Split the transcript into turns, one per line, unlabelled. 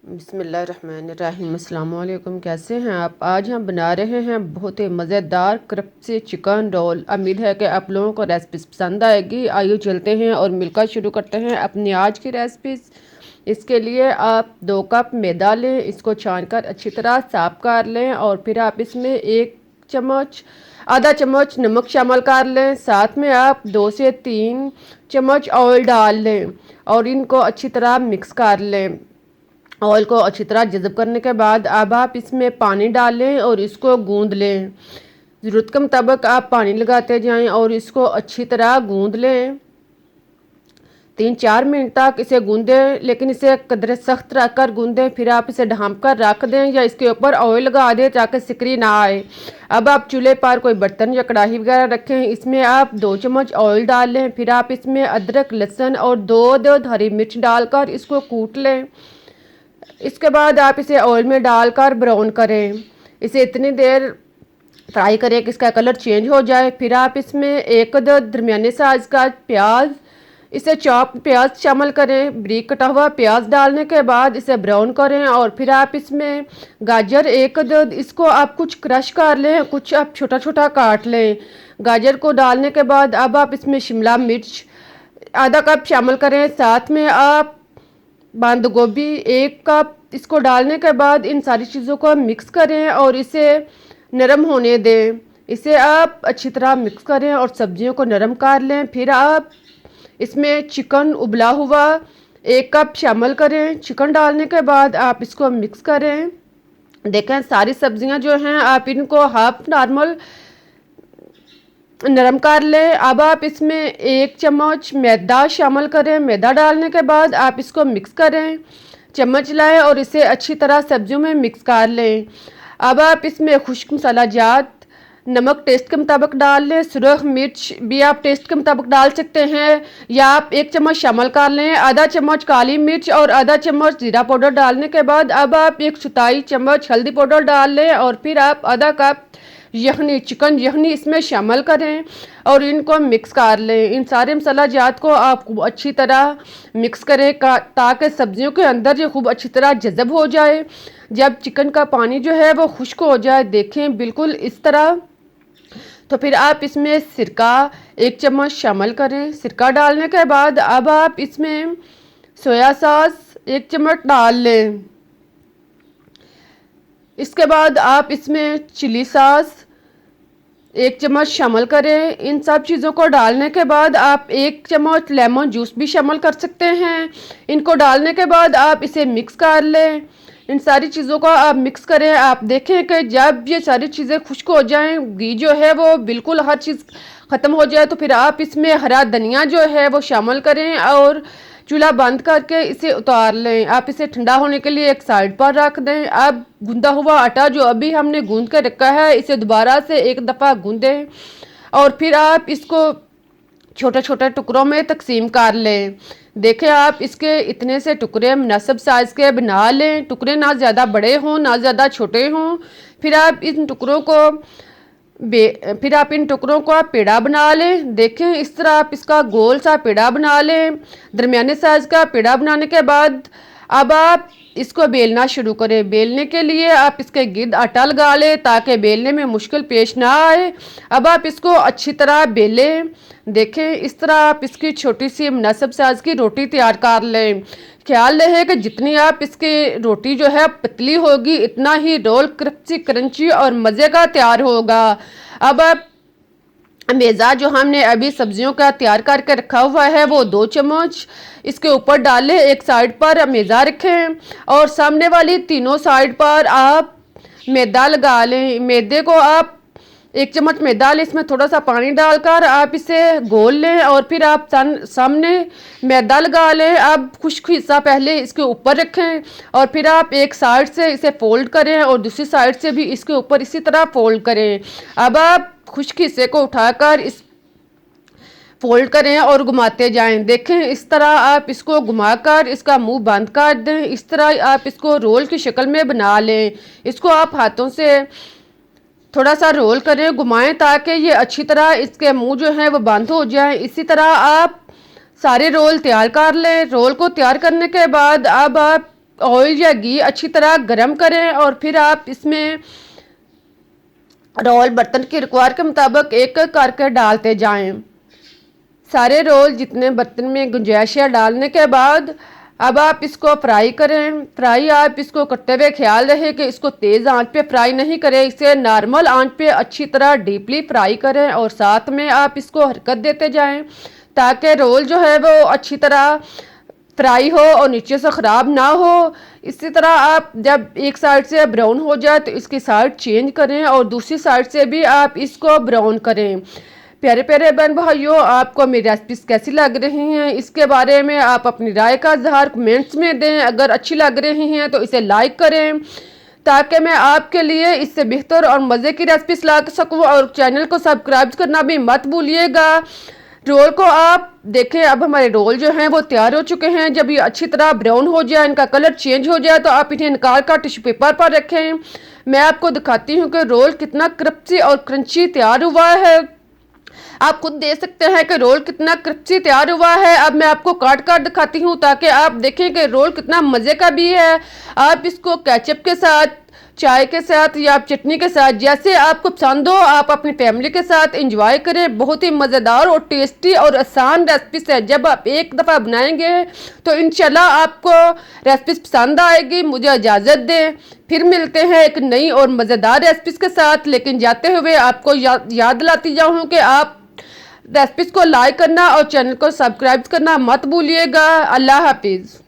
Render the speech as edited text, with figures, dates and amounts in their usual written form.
बिस्मिल्लाहिर्रहमानिर्रहीम। अस्सलाम वालेकुम। कैसे हैं आप? आज हम बना रहे हैं बहुत ही मज़ेदार क्रिस्पी चिकन रोल। उम्मीद है कि आप लोगों को रेसिपी पसंद आएगी। आइए चलते हैं और मिलकर शुरू करते हैं अपनी आज की रेसिपीज़। इसके लिए आप 2 कप मैदा लें, इसको छानकर अच्छी तरह साफ कर लें और फिर आप इसमें आधा चम्मच नमक शामिल कर लें। साथ में आप 2 से 3 चम्मच ऑयल डाल लें और इनको अच्छी तरह मिक्स कर लें। ऑयल को अच्छी तरह जज़ब करने के बाद अब आप इसमें पानी डाल लें और इसको गूंद लें। ज़रूरत के मुताबिक आप पानी लगाते जाएं और इसको अच्छी तरह गूंद लें। 3-4 मिनट तक इसे गूंदें, लेकिन इसे कदरे सख्त रखकर गूंदें। फिर आप इसे ढाँप कर रख दें या इसके ऊपर ऑयल लगा दें ताकि सिकरी ना आए। अब आप चूल्हे पर कोई बर्तन या कढ़ाई वगैरह रखें, इसमें आप 2 चम्मच ऑयल डाल लें। फिर आप इसमें अदरक, लहसुन और 2 हरी मिर्च डालकर इसको कूट लें। इसके बाद आप इसे ऑयल में डालकर ब्राउन करें। इसे इतनी देर फ्राई करें कि इसका कलर चेंज हो जाए। फिर आप इसमें एक दरमियाने साइज का प्याज, इसे चॉप प्याज शामिल करें। बारीक कटा हुआ प्याज डालने के बाद इसे ब्राउन करें और फिर आप इसमें गाजर इसको आप कुछ क्रश कर लें, कुछ आप छोटा छोटा काट लें। गाजर को डालने के बाद अब आप इसमें शिमला मिर्च आधा कप शामिल करें। साथ में आप बंद गोभी 1 कप, इसको डालने के बाद इन सारी चीज़ों को मिक्स करें और इसे नरम होने दें। इसे आप अच्छी तरह मिक्स करें और सब्जियों को नरम कर लें। फिर आप इसमें चिकन उबला हुआ 1 कप शामिल करें। चिकन डालने के बाद आप इसको मिक्स करें। देखें सारी सब्जियां जो हैं आप इनको हाफ नॉर्मल नरम कर लें। अब आप इसमें 1 चम्मच मैदा शामिल करें। मैदा डालने के बाद आप इसको मिक्स करें, चम्मच लाएं और इसे अच्छी तरह सब्जियों में मिक्स कर लें। अब आप इसमें खुश्क मसाला जात, नमक टेस्ट के मुताबिक डाल लें। सुरख मिर्च भी आप टेस्ट के मुताबिक डाल सकते हैं या आप 1 चम्मच शामिल कर लें। आधा चम्मच काली मिर्च और आधा चम्मच जीरा पाउडर डालने के बाद अब आप 1 चम्मच हल्दी पाउडर डाल लें और फिर आप आधा कप चिकन यखनी इसमें शामिल करें और इनको मिक्स कर लें। इन सारे मसाला जात को आप खूब अच्छी तरह मिक्स करें ताकि सब्जियों के अंदर ये खूब अच्छी तरह जज़ब हो जाए। जब चिकन का पानी जो है वो खुश्क हो जाए, देखें बिल्कुल इस तरह, तो फिर आप इसमें सिरका 1 चम्मच शामिल करें। सिरका डालने के बाद अब आप इसमें सोया सॉस 1 चम्मच डाल लें। इसके बाद आप इसमें चिली सॉस 1 चम्मच शामिल करें। इन सब चीज़ों को डालने के बाद आप 1 चम्मच लेमन जूस भी शामिल कर सकते हैं। इनको डालने के बाद आप इसे मिक्स कर लें। इन सारी चीज़ों को आप मिक्स करें। आप देखें कि जब ये सारी चीज़ें खुश्क हो जाएं, घी जो है वो बिल्कुल हर चीज़ ख़त्म हो जाए, तो फिर आप इसमें हरा धनिया जो है वो शामिल करें और चूल्हा बंद करके इसे उतार लें। आप इसे ठंडा होने के लिए एक साइड पर रख दें। अब गूंदा हुआ आटा जो अभी हमने गूंद कर रखा है, इसे दोबारा से एक दफ़ा गूंदें और फिर आप इसको छोटे छोटे टुकड़ों में तकसीम कर लें। देखें आप इसके इतने से टुकड़े मुनासिब साइज़ के बना लें। टुकड़े ना ज़्यादा बड़े हों ना ज़्यादा छोटे हों। फिर आप इन टुकड़ों को आप पेड़ा बना लें। देखें इस तरह आप इसका गोल सा पेड़ा बना लें। दरमियाने साइज़ का पेड़ा बनाने के बाद अब आप इसको बेलना शुरू करें। बेलने के लिए आप इसके गिर्द आटा लगा लें ताकि बेलने में मुश्किल पेश ना आए। अब आप इसको अच्छी तरह बेलें। देखें इस तरह आप इसकी छोटी सी मुनासिब साइज़ की रोटी तैयार कर लें। ख्याल रहे कि जितनी आप इसकी रोटी जो है पतली होगी, इतना ही रोल क्रिस्पी क्रंची और मज़े का तैयार होगा। अब आप मेज़ा जो हमने अभी सब्जियों का तैयार करके रखा हुआ है वो 2 चम्मच इसके ऊपर डालें। एक साइड पर मेज़ा रखें और सामने वाली तीनों साइड पर आप मैदा लगा लें। मैदे को आप 1 चम्मच मैदा लें, इसमें थोड़ा सा पानी डालकर आप इसे घोल लें और फिर आप सामने मैदा लगा लें। अब खुश्क हिस्सा पहले इसके ऊपर रखें और फिर आप एक साइड से इसे फोल्ड करें और दूसरी साइड से भी इसके ऊपर इसी तरह फोल्ड करें। अब आप खुश्क हिस्से को उठाकर इस फोल्ड करें और घुमाते जाएं। देखें इस तरह आप इसको घुमाकर इसका मुंह बंद कर दें। इस तरह आप इसको रोल की शक्ल में बना लें। इसको आप हाथों से थोड़ा सा रोल करें, घुमाएं ताकि ये अच्छी तरह इसके मुंह जो है वो बंद हो जाए। इसी तरह आप सारे रोल तैयार कर लें। रोल को तैयार करने के बाद अब आप ऑयल या घी अच्छी तरह गर्म करें और फिर आप इसमें रोल बर्तन के रिक्वायर के मुताबिक एक एक करके डालते जाएं। सारे रोल जितने बर्तन में गुंजाइश है डालने के बाद अब आप इसको फ्राई करें। फ्राई आप इसको करते हुए ख्याल रहे कि इसको तेज़ आंच पे फ्राई नहीं करें, इसे नॉर्मल आंच पे अच्छी तरह डीपली फ्राई करें और साथ में आप इसको हरकत देते जाएं ताकि रोल जो है वो अच्छी तरह फ्राई हो और नीचे से ख़राब ना हो। इसी तरह आप जब एक साइड से ब्राउन हो जाए तो इसकी साइड चेंज करें और दूसरी साइड से भी आप इसको ब्राउन करें। प्यारे प्यारे बहन भाइयों, आपको मेरी रेसिपीज़ कैसी लग रही हैं इसके बारे में आप अपनी राय का इज़हार कमेंट्स में दें। अगर अच्छी लग रही हैं तो इसे लाइक करें ताकि मैं आपके लिए इससे बेहतर और मज़े की रेसिपीज़ ला सकूँ, और चैनल को सब्सक्राइब करना भी मत भूलिएगा। रोल को आप देखें, अब हमारे रोल जो हैं वो तैयार हो चुके हैं। जब ये अच्छी तरह ब्राउन हो जाए, इनका कलर चेंज हो जाए तो आप इन्हें निकाल कर टिश्यू पेपर पर रखें। मैं आपको दिखाती हूँ कि रोल कितना क्रिस्पी और क्रंची तैयार हुआ है। आप खुद देख सकते हैं कि रोल कितना क्रिस्पी तैयार हुआ है। अब मैं आपको काट कर दिखाती हूँ ताकि आप देखें कि रोल कितना मज़े का भी है। आप इसको केचप के साथ, चाय के साथ या चटनी के साथ, जैसे आपको पसंद हो, आप अपनी फैमिली के साथ एंजॉय करें। बहुत ही मज़ेदार और टेस्टी और आसान रेसिपी है। जब आप एक दफ़ा बनाएंगे तो इंशाल्लाह आपको रेसिपी पसंद आएगी। मुझे इजाज़त दें, फिर मिलते हैं एक नई और मज़ेदार रेसिपी के साथ। लेकिन जाते हुए आपको याद दिलाती जाऊँ कि आप रेसिपीज़ को लाइक करना और चैनल को सब्सक्राइब करना मत भूलिएगा। अल्लाह हाफिज़।